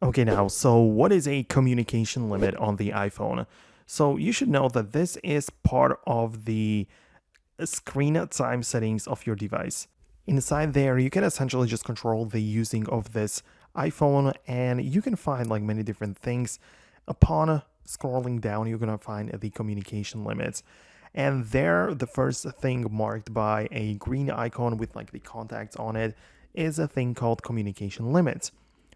Okay, now, so what is a communication limit on the iPhone? So you should know that this is part of the screen time settings of your device. Inside there, you can essentially just control the using of this iPhone, and you can find like many different things. Upon scrolling down, you're gonna find the communication limits. And there, the first thing marked by a green icon with like the contacts on it is a thing called communication limits.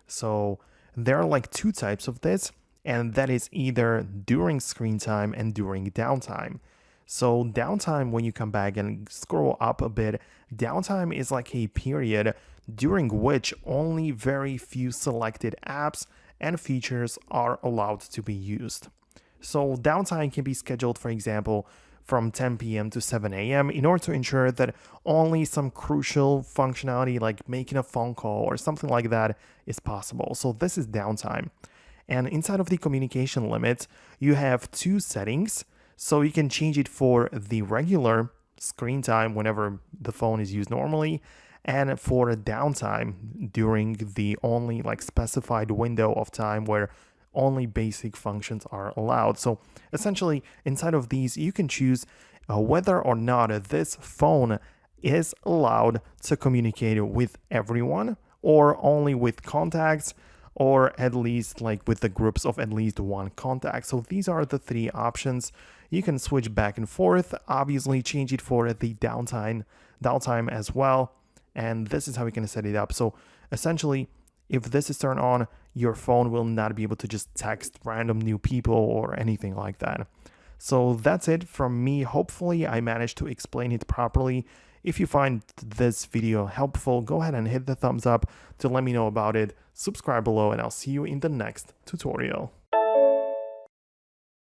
So there are like two types of this, and that is either during screen time and during downtime. So, downtime, when you come back and scroll up a bit, downtime is like a period during which only very few selected apps and features are allowed to be used. So, downtime can be scheduled, for example, from 10 p.m. to 7 a.m. in order to ensure that only some crucial functionality like making a phone call or something like that is possible. So, this is downtime. And inside of the communication limits, you have two settings. So you can change it for the regular screen time whenever the phone is used normally, and for downtime during the only like specified window of time where only basic functions are allowed. So essentially, inside of these, you can choose whether or not this phone is allowed to communicate with everyone or only with contacts, or at least like with the groups of at least one contact. So these are the three options. You can switch back and forth, obviously change it for the downtime as well. And this is how we can set it up. So essentially, if this is turned on, your phone will not be able to just text random new people or anything like that. So that's it from me. Hopefully I managed to explain it properly. If you find this video helpful, go ahead and hit the thumbs up to let me know about it. Subscribe below, and I'll see you in the next tutorial.